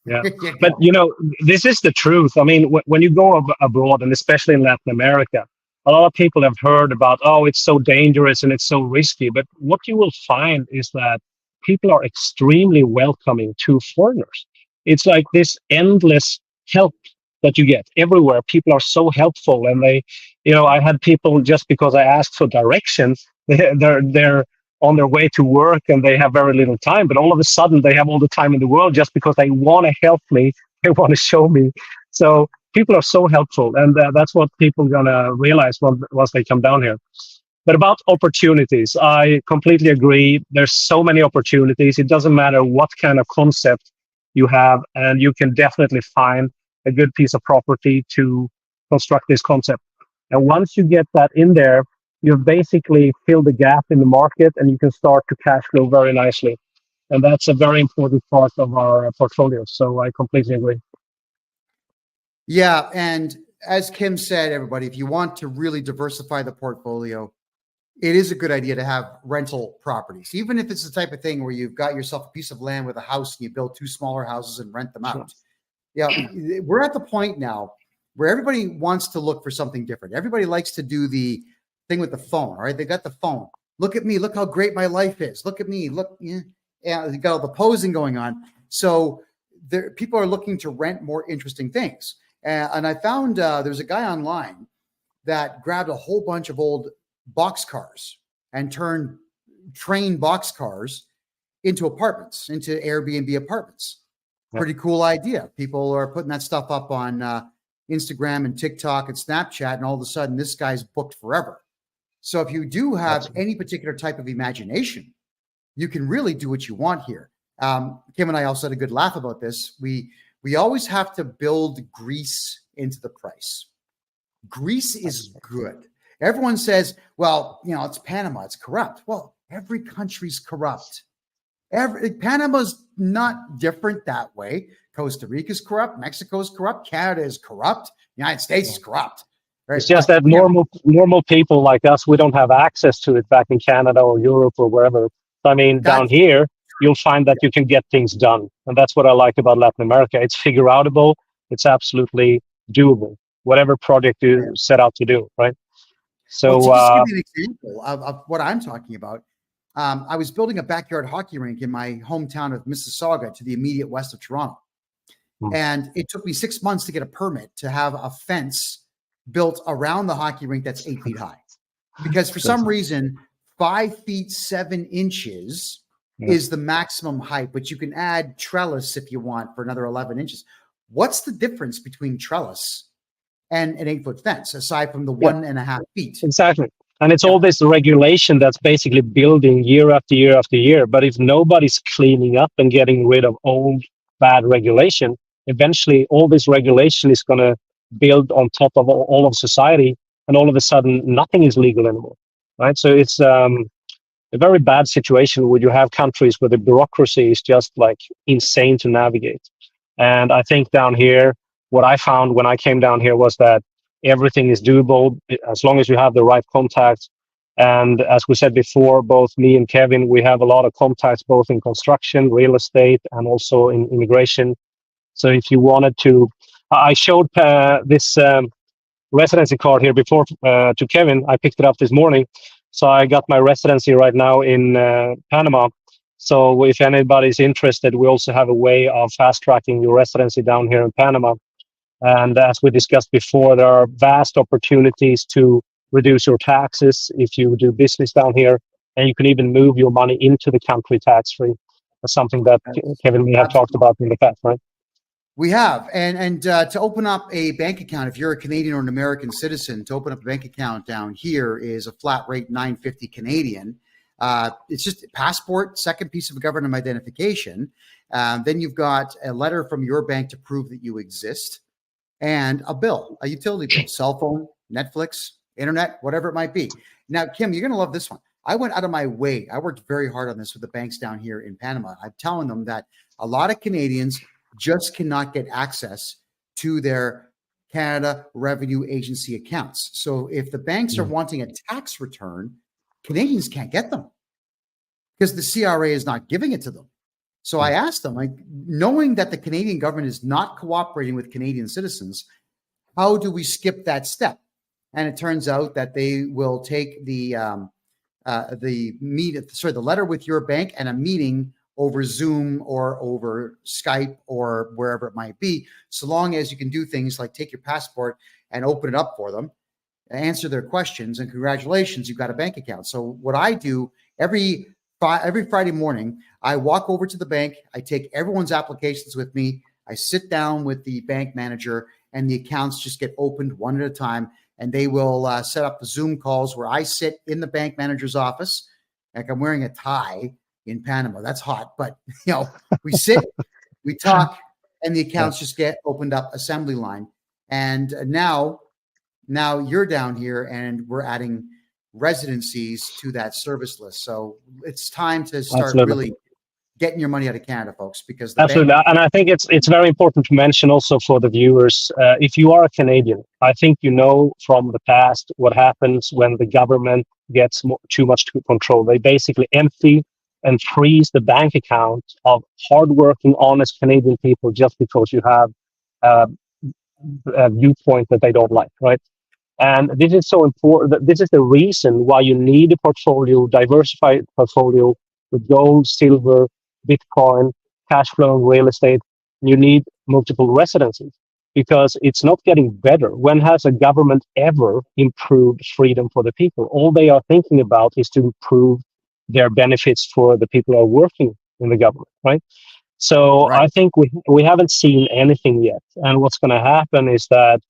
Yeah, but this is the truth. I mean, when you go abroad, and especially in Latin America, a lot of people have heard about, oh, it's so dangerous and it's so risky. But what you will find is that people are extremely welcoming to foreigners. It's like this endless help that you get everywhere. People are so helpful, and I had people, just because I asked for directions, they're on their way to work and they have very little time, but all of a sudden they have all the time in the world just because they want to help me, they want to show me. So people are so helpful, and that's what people are gonna realize once they come down here. But about opportunities, I completely agree. There's so many opportunities. It doesn't matter what kind of concept you have, and you can definitely find a good piece of property to construct this concept. And once you get that in there, you've basically filled the gap in the market, and you can start to cash flow very nicely. And that's a very important part of our portfolio. So I completely agree. Yeah. And as Kim said, everybody, if you want to really diversify the portfolio, it is a good idea to have rental properties, even if it's the type of thing where you've got yourself a piece of land with a house and you build 2 smaller houses and rent them out. Sure. Yeah. We're at the point now where everybody wants to look for something different. Everybody likes to do the thing with the phone, right? They got the phone. Look at me. Look how great my life is. Look at me. Look, yeah, they got all the posing going on. So people are looking to rent more interesting things. And I found there's a guy online that grabbed a whole bunch of old boxcars and turned train boxcars into apartments, into Airbnb apartments. Yeah. Pretty cool idea. People are putting that stuff up on Instagram and TikTok and Snapchat, and all of a sudden this guy's booked forever. So if you do have any particular type of imagination, you can really do what you want here. Kim and I also had a good laugh about this. We always have to build grease into the price. Grease is good. Everyone says, well, it's Panama, it's corrupt. Well, every country's corrupt. Panama's not different that way. Costa Rica's corrupt. Mexico's corrupt. Canada is corrupt. The United States is corrupt. Right? It's just that normal people like us, we don't have access to it back in Canada or Europe or wherever. I mean, down here, you'll find that you can get things done. And that's what I like about Latin America. It's figure outable. It's absolutely doable. Whatever project you set out to do, right? So just to give you an example of what I'm talking about, I was building a backyard hockey rink in my hometown of Mississauga to the immediate west of Toronto. And it took me 6 months to get a permit to have a fence built around the hockey rink that's 8 feet high. Because for some reason, 5 feet 7 inches is the maximum height, but you can add trellis if you want for another 11 inches. What's the difference between trellis and an 8-foot fence, aside from the 1.5 feet? Exactly. And it's all this regulation that's basically building year after year after year. But if nobody's cleaning up and getting rid of old bad regulation, eventually all this regulation is going to build on top of all of society, and all of a sudden nothing is legal anymore, right? So it's a very bad situation where you have countries where the bureaucracy is just like insane to navigate. And I think down here, what I found when I came down here was that everything is doable as long as you have the right contacts. And as we said before, both me and Kevin, we have a lot of contacts both in construction, real estate, and also in immigration. So if you wanted to, I showed this residency card here before to Kevin. I picked it up this morning. So I got my residency right now in Panama. So if anybody's interested, we also have a way of fast tracking your residency down here in Panama. And as we discussed before, there are vast opportunities to reduce your taxes if you do business down here. And you can even move your money into the country tax-free. That's something that Kevin may have talked about in the past, right? We have, and to open up a bank account, if you're a Canadian or an American citizen, to open up a bank account down here is a flat rate $9.50 Canadian. It's just a passport, second piece of government identification. Then you've got a letter from your bank to prove that you exist, and a bill, a utility bill, cell phone, Netflix, internet, whatever it might be. Now, Kim, you're going to love this one. I went out of my way. I worked very hard on this with the banks down here in Panama. I'm telling them that a lot of Canadians just cannot get access to their Canada Revenue Agency accounts. So if the banks are wanting a tax return, Canadians can't get them because the CRA is not giving it to them. So I asked them, like, knowing that the Canadian government is not cooperating with Canadian citizens, how do we skip that step? And it turns out that they will take the letter with your bank and a meeting over Zoom or over Skype or wherever it might be, so long as you can do things like take your passport and open it up for them, answer their questions, and congratulations, you've got a bank account. So what I do every Friday morning, I walk over to the bank, I take everyone's applications with me, I sit down with the bank manager, and the accounts just get opened one at a time, and they will set up the Zoom calls where I sit in the bank manager's office, like I'm wearing a tie in Panama. That's hot, but we sit, we talk, and the accounts just get opened up, assembly line. And now you're down here, and we're adding residencies to that service list. So it's time to start really getting your money out of Canada, folks, because Absolutely. And I think it's very important to mention also for the viewers, if you are a Canadian, I think you know from the past what happens when the government gets too much control. They basically empty and freeze the bank account of hardworking, honest Canadian people just because you have a viewpoint that they don't like, right? And this is so important. This is the reason why you need a portfolio, diversified portfolio with gold, silver, Bitcoin, cash flow, real estate. You need multiple residencies because it's not getting better. When has a government ever improved freedom for the people? All they are thinking about is to improve their benefits for the people who are working in the government, right? So I think we haven't seen anything yet. And what's going to happen is that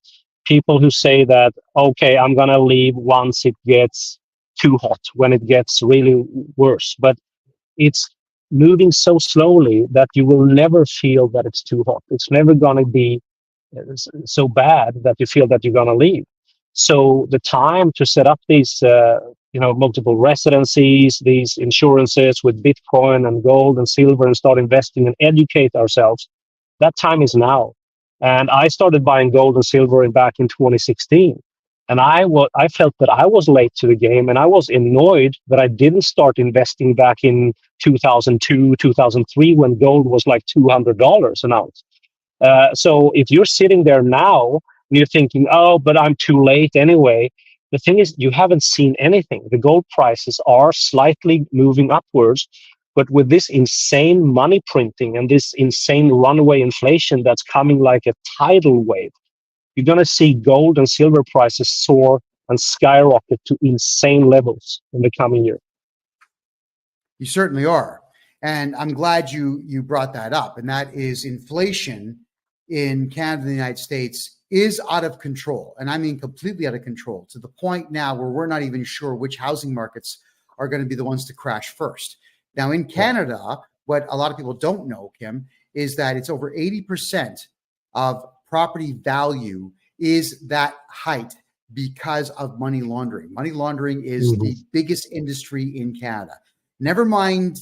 people who say that, okay, I'm going to leave once it gets too hot, when it gets really worse. But it's moving so slowly that you will never feel that it's too hot. It's never going to be so bad that you feel that you're going to leave. So the time to set up these, multiple residencies, these insurances with Bitcoin and gold and silver and start investing and educate ourselves, that time is now. And I started buying gold and silver back in 2016. And I felt that I was late to the game, and I was annoyed that I didn't start investing back in 2002, 2003, when gold was like $200 an ounce. So if you're sitting there now and you're thinking, oh, but I'm too late anyway, the thing is, you haven't seen anything. The gold prices are slightly moving upwards, but with this insane money printing and this insane runaway inflation that's coming like a tidal wave, you're going to see gold and silver prices soar and skyrocket to insane levels in the coming year. You certainly are. And I'm glad you brought that up. And that is inflation in Canada and the United States is out of control. And I mean completely out of control, to the point now where we're not even sure which housing markets are going to be the ones to crash first. Now, in Canada, what a lot of people don't know, Kim, is that it's over 80% of property value is that height because of money laundering. Money laundering is the biggest industry in Canada. Never mind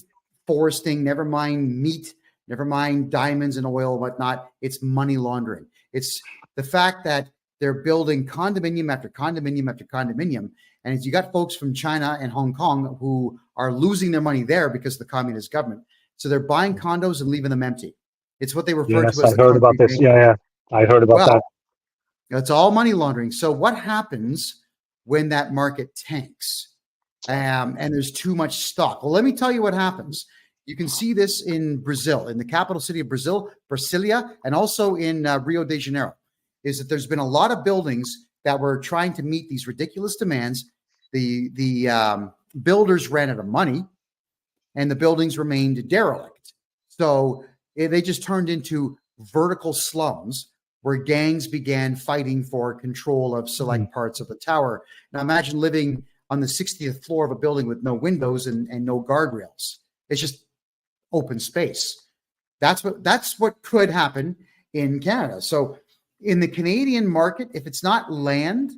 foresting, never mind meat, never mind diamonds and oil and whatnot. It's money laundering. It's the fact that they're building condominium after condominium after condominium. And as you got folks from China and Hong Kong who are losing their money there because of the communist government. So they're buying condos and leaving them empty. It's what they refer to as I heard about this. Yeah. I heard about that. It's all money laundering. So what happens when that market tanks and there's too much stock? Well, let me tell you what happens. You can see this in Brazil, in the capital city of Brazil, Brasilia, and also in Rio de Janeiro, is that there's been a lot of buildings that were trying to meet these ridiculous demands. The builders ran out of money, and the buildings remained derelict. So they just turned into vertical slums where gangs began fighting for control of select parts of the tower. Now imagine living on the 60th floor of a building with no windows and no guardrails. It's just open space. That's what could happen in Canada. So in the Canadian market, if it's not land,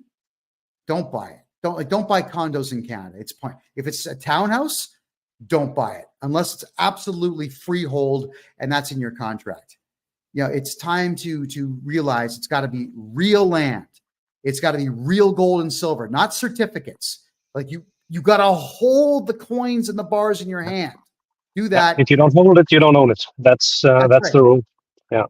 don't buy it. Don't buy condos in Canada. It's point. If it's a townhouse, don't buy it unless it's absolutely freehold and that's in your contract. It's time to realize it's got to be real land. It's got to be real gold and silver, not certificates. Like you got to hold the coins and the bars in your hand. Do that. If you don't hold it, you don't own it. That's right. The rule. Yeah.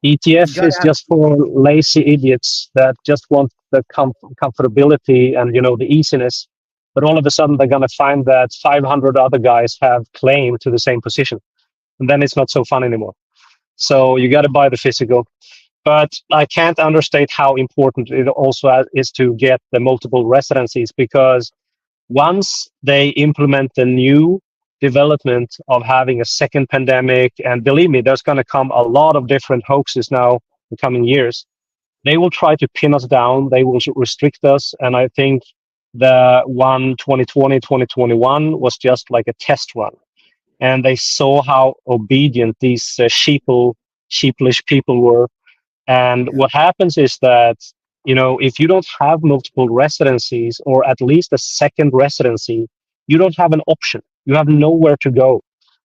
ETF is just for lazy idiots that just want the comfortability and the easiness. But all of a sudden, they're going to find that 500 other guys have claim to the same position, and then it's not so fun anymore. So you got to buy the physical. But I can't understate how important it also is to get the multiple residencies, because once they implement the new development of having a second pandemic, and believe me, there's going to come a lot of different hoaxes now in the coming years, they will try to pin us down. They will restrict us. And I think the one 2020, 2021 was just like a test run. And they saw how obedient these sheeplish people were. And what happens is that, if you don't have multiple residencies, or at least a second residency, you don't have an option. You have nowhere to go.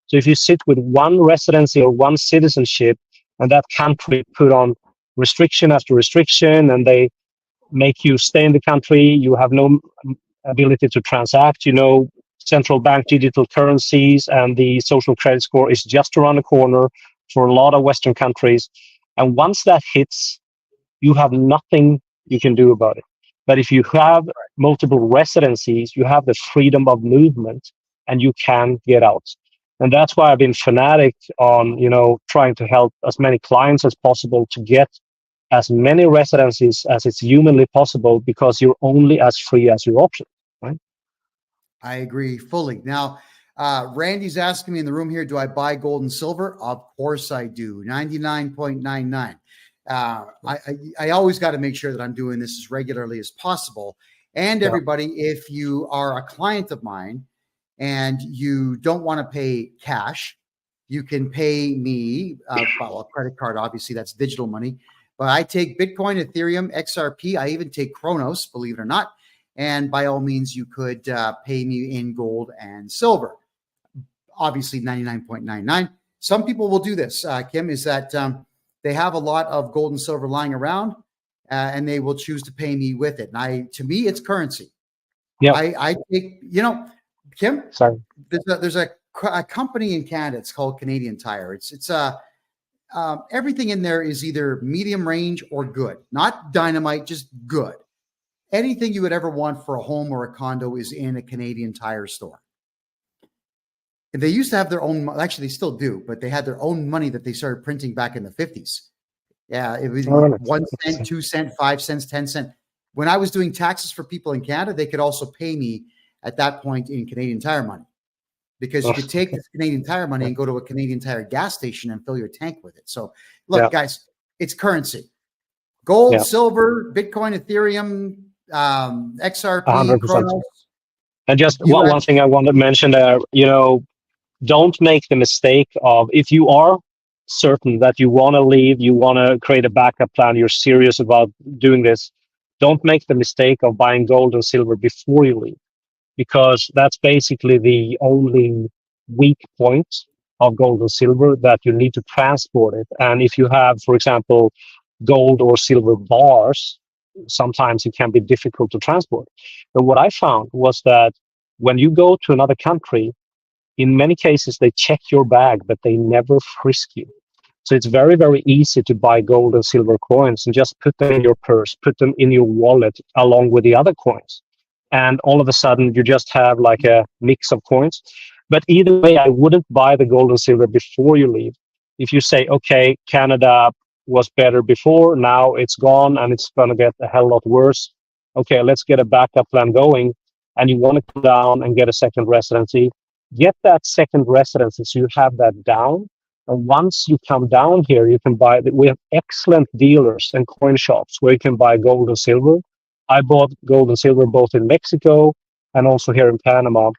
So if you sit with one residency or one citizenship, and that country put on restriction after restriction, and they make you stay in the country, you have no ability to transact, central bank digital currencies and the social credit score is just around the corner for a lot of Western countries. And once that hits, you have nothing you can do about it. But if you have multiple residencies, you have the freedom of movement and you can get out. And that's why I've been fanatic on, trying to help as many clients as possible to get as many residencies as it's humanly possible, because you're only as free as your options, right? I agree fully. Now, Randy's asking me in the room here, do I buy gold and silver? Of course I do. 99.99. I always got to make sure that I'm doing this as regularly as possible. And everybody, if you are a client of mine and you don't want to pay cash, you can pay me, a credit card, obviously that's digital money, but I take Bitcoin, Ethereum, XRP. I even take Kronos, believe it or not. And by all means, you could pay me in gold and silver. Obviously, 99.99. Some people will do this, Kim, is that they have a lot of gold and silver lying around, and they will choose to pay me with it. And to me, it's currency. Yeah, I take, Kim. Sorry. There's a company in Canada. It's called Canadian Tire. It's everything in there is either medium range or good, not dynamite, just good. Anything you would ever want for a home or a condo is in a Canadian Tire store. And they used to have their own, actually they still do, but they had their own money that they started printing back in the 50s. Yeah, it was 1 cent, 2 cent, 5 cents, 10 cents. When I was doing taxes for people in Canada, they could also pay me at that point in Canadian Tire money, because you could take this Canadian Tire money and go to a Canadian Tire gas station and fill your tank with it. So look, guys, it's currency. Gold, silver, Bitcoin, Ethereum, XRP, 100%. Kronos. And just one thing I want to mention there, don't make the mistake of, if you are certain that you want to leave, you want to create a backup plan, you're serious about doing this, don't make the mistake of buying gold and silver before you leave, because that's basically the only weak point of gold and silver, that you need to transport it. And if you have, for example, gold or silver bars, sometimes it can be difficult to transport. But what I found was that when you go to another country, in many cases, they check your bag, but they never frisk you. So it's very, very easy to buy gold and silver coins and just put them in your purse, put them in your wallet along with the other coins. And all of a sudden, you just have like a mix of coins. But either way, I wouldn't buy the gold and silver before you leave. If you say, okay, Canada was better before, now it's gone and it's going to get a hell lot worse. Okay, let's get a backup plan going. And you want to come down and get a second residency, get that second residency so you have that down. And once you come down here, you can buy. We have excellent dealers and coin shops where you can buy gold and silver. I bought gold and silver both in Mexico and also here in Panama.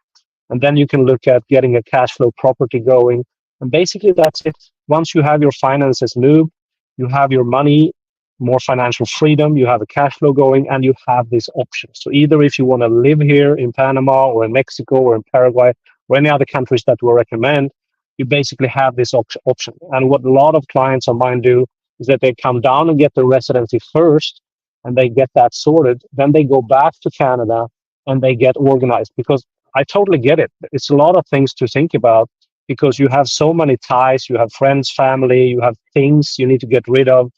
And then you can look at getting a cash flow property going. And basically, that's it. Once you have your finances moved, you have your money, more financial freedom, you have a cash flow going, and you have these options. So either if you want to live here in Panama or in Mexico or in Paraguay or any other countries that we recommend, you basically have this option. And what a lot of clients of mine do is that they come down and get the residency first, and they get that sorted. Then they go back to Canada and they get organized, because I totally get it. It's a lot of things to think about because you have so many ties, you have friends, family, you have things you need to get rid of.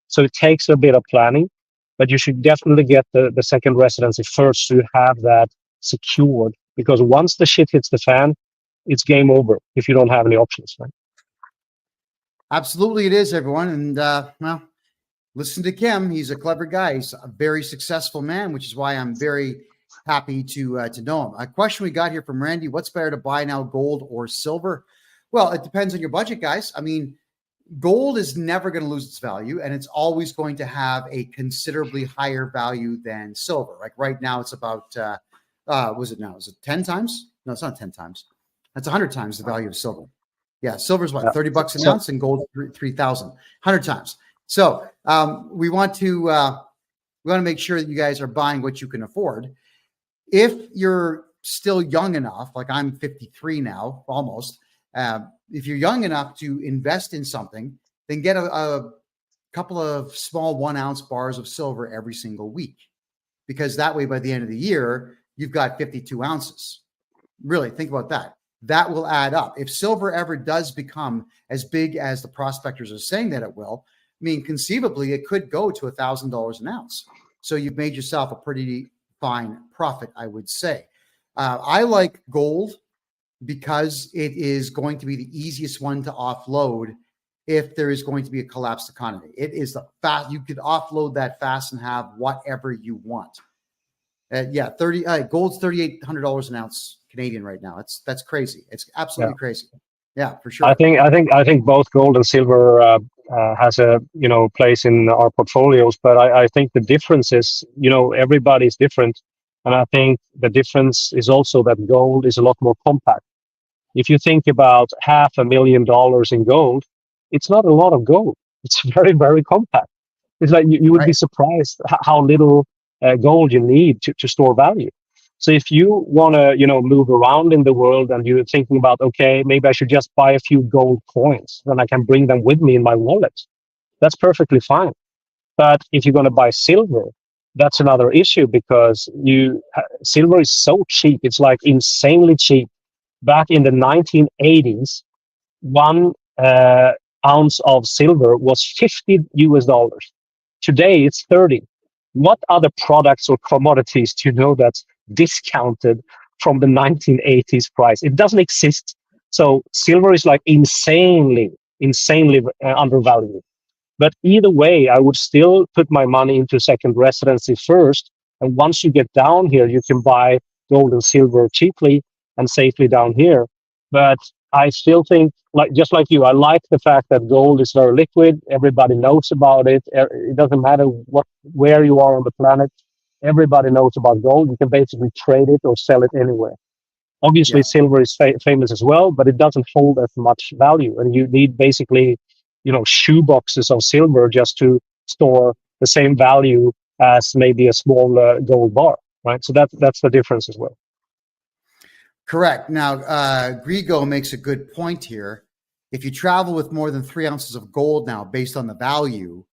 So it takes a bit of planning, but you should definitely get the second residency first so you have that secured, because once the shit hits the fan, it's game over if you don't have any options, right? Absolutely, it is, everyone. And well, listen to Kim. He's a clever guy. He's a very successful man, which is why I'm very happy to know him. A question we got here from Randy: what's better to buy now, gold or silver? Well, it depends on your budget, guys. I mean, gold is never going to lose its value, and it's always going to have a considerably higher value than silver. Like right now, it's about was it now? Is it 10 times? No, it's not 10 times. That's 100 times the value of silver. Yeah, silver's what, 30 bucks an ounce, and gold 3,000, 100 times. So we want to make sure that you guys are buying what you can afford. If you're still young enough, like I'm 53 now, almost, if you're young enough to invest in something, then get a couple of small 1 ounce bars of silver every single week, because that way, by the end of the year, you've got 52 ounces. Really, think about that. That will add up. If silver ever does become as big as the prospectors are saying that it will, I mean, conceivably, it could go to $1,000 an ounce. So you've made yourself a pretty fine profit, I would say. I like gold because it is going to be the easiest one to offload if there is going to be a collapsed economy. It is the fast. You could offload that fast and have whatever you want. Yeah, gold's $3,800 an ounce Canadian right now. That's crazy. It's absolutely crazy. Yeah, for sure. I think both gold and silver has a place in our portfolios, but I think the difference is everybody's different, and I think the difference is also that gold is a lot more compact. If you think about $500,000 in gold, it's not a lot of gold. It's very, very compact. It's like you would be surprised how little gold you need to store value. So if you want to, move around in the world and you're thinking about, okay, maybe I should just buy a few gold coins, then I can bring them with me in my wallet. That's perfectly fine. But if you're going to buy silver, that's another issue, because silver is so cheap. It's like insanely cheap. Back in the 1980s, 1 ounce of silver was $50. Today, it's 30. What other products or commodities do you know that's discounted from the 1980s price? It doesn't exist. So silver is like insanely undervalued. But either way, I would still put my money into second residency first. And once you get down here, you can buy gold and silver cheaply and safely down here. But I still think, just like you, I like the fact that gold is very liquid. Everybody knows about it. It doesn't matter where you are on the planet. Everybody knows about gold. You can basically trade it or sell it anywhere. Obviously, silver is famous as well, but it doesn't hold as much value. And you need basically, shoe boxes of silver just to store the same value as maybe a small gold bar, right? So that's the difference as well. Correct. Now, Grigo makes a good point here. If you travel with more than 3 ounces of gold now, based on the value,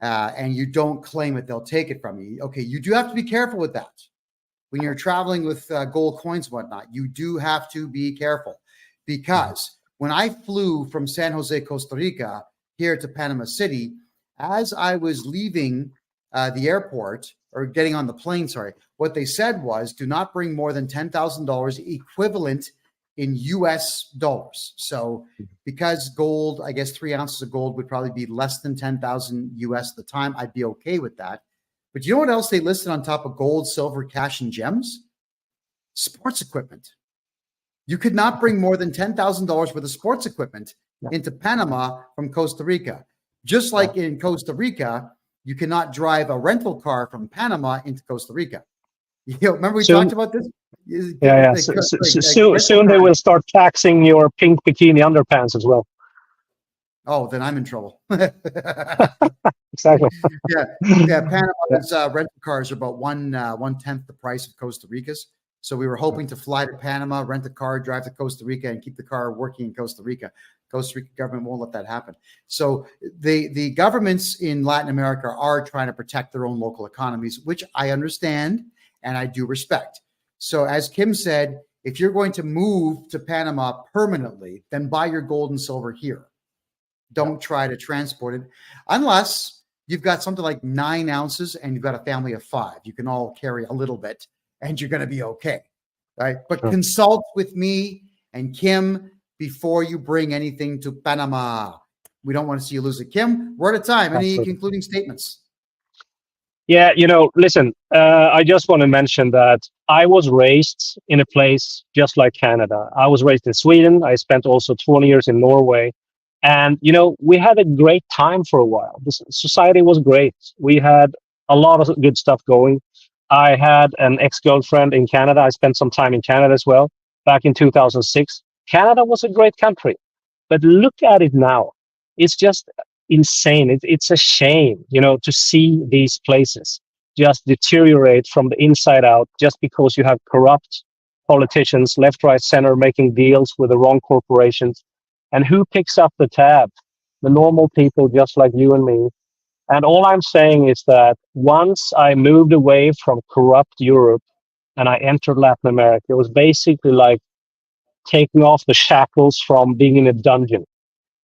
and you don't claim it, they'll take it from you. Okay, you do have to be careful with that. When you're traveling with gold coins and whatnot, you do have to be careful, because when I flew from San Jose, Costa Rica, here to Panama City, as I was leaving the airport, or getting on the plane, sorry, what they said was, do not bring more than $10,000 equivalent in US dollars. So because gold, I guess 3 ounces of gold would probably be less than 10,000 US at the time, I'd be okay with that. But you know what else they listed on top of gold, silver, cash, and gems? Sports equipment. You could not bring more than $10,000 worth of sports equipment into Panama from Costa Rica. Just like in Costa Rica, you cannot drive a rental car from Panama into Costa Rica. Remember we talked about this? Yeah. Soon they will start taxing your pink bikini underpants as well. Oh, then I'm in trouble. Exactly. Yeah. Panama's rental cars are about 1/10 the price of Costa Rica's. So we were hoping to fly to Panama, rent a car, drive to Costa Rica, and keep the car working in Costa Rica. Costa Rica government won't let that happen. So the governments in Latin America are trying to protect their own local economies, which I understand and I do respect. So as Kim said, if you're going to move to Panama permanently, then buy your gold and silver here. Don't try to transport it unless you've got something like 9 ounces and you've got a family of 5. You can all carry a little bit and you're going to be okay. Right. But consult with me and Kim before you bring anything to Panama. We don't want to see you lose it. Kim, we're out of time. Any concluding statements? Yeah, listen, I just want to mention that I was raised in a place just like Canada. I was raised in Sweden. I spent also 20 years in Norway. And, we had a great time for a while. The society was great. We had a lot of good stuff going. I had an ex-girlfriend in Canada. I spent some time in Canada as well, back in 2006. Canada was a great country. But look at it now. It's just insane. It's a shame, to see these places just deteriorate from the inside out just because you have corrupt politicians, left, right, center, making deals with the wrong corporations. And who picks up the tab? The normal people just like you and me. And all I'm saying is that once I moved away from corrupt Europe and I entered Latin America, it was basically like taking off the shackles from being in a dungeon.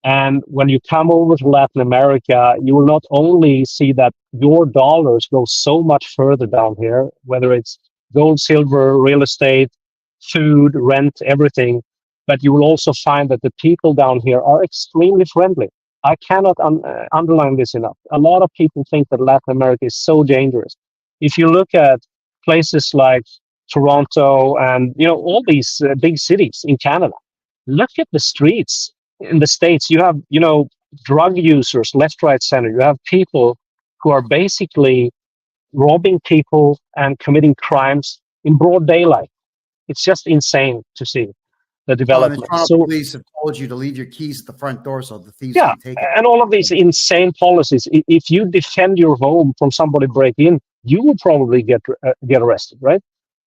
And when you come over to Latin America, you will not only see that your dollars go so much further down here, whether it's gold, silver, real estate, food, rent, everything, but you will also find that the people down here are extremely friendly. I cannot underline this enough. A lot of people think that Latin America is so dangerous. If you look at places like Toronto and all these big cities in Canada, look at the streets in the States. You have drug users left, right, center. You have people who are basically robbing people and committing crimes in broad daylight. It's just insane to see the development. And the Toronto police have told you to leave your keys at the front door so the thieves can take it. And all of these insane policies. If you defend your home from somebody breaking in, you will probably get arrested, right?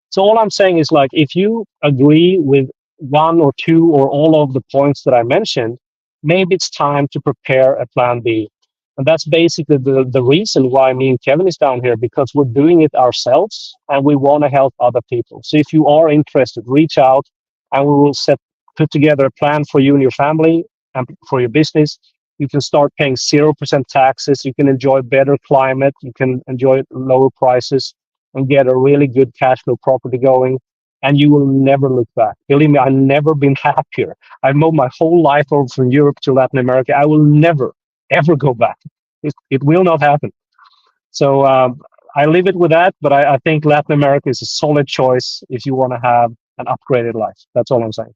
So all I'm saying is, like, if you agree with one or two or all of the points that I mentioned, maybe it's time to prepare a plan B. And that's basically the reason why me and Kevin is down here, because we're doing it ourselves and we want to help other people. So if you are interested, reach out and we will put together a plan for you and your family and for your business. You can start paying 0% taxes. You can enjoy better climate. You can enjoy lower prices and get a really good cash flow property going. And you will never look back. Believe me, I've never been happier. I've moved my whole life over from Europe to Latin America. I will never, ever go back. It will not happen. So I leave it with that. But I think Latin America is a solid choice if you want to have an upgraded life. That's all I'm saying.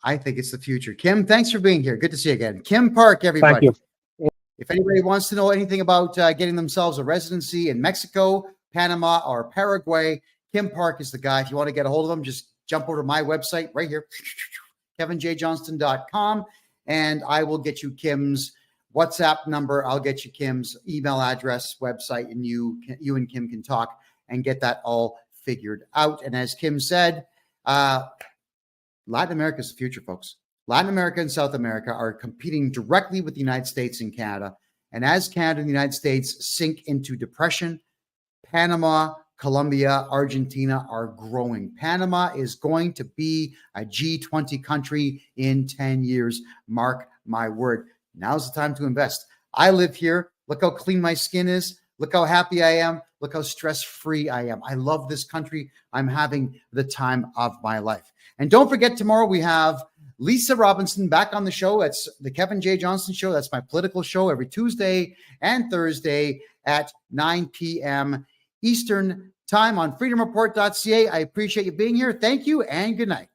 I think it's the future. Kim, thanks for being here. Good to see you again. Kim Park, everybody. Thank you. If anybody wants to know anything about getting themselves a residency in Mexico, Panama, or Paraguay, Kim Park is the guy. If you want to get a hold of him, just jump over to my website right here, kevinjjohnston.com, and I will get you Kim's WhatsApp number. I'll get you Kim's email address, website, and you and Kim can talk and get that all figured out. And as Kim said, Latin America is the future, folks. Latin America and South America are competing directly with the United States and Canada. And as Canada and the United States sink into depression, Panama, Colombia, Argentina are growing. Panama is going to be a G20 country in 10 years. Mark my word. Now's the time to invest. I live here. Look how clean my skin is. Look how happy I am. Look how stress-free I am. I love this country. I'm having the time of my life. And don't forget, tomorrow we have Lisa Robinson back on the show. That's the Kevin J. Johnston Show. That's my political show every Tuesday and Thursday at 9 p.m. Eastern time on freedomreport.ca. I appreciate you being here. Thank you and good night.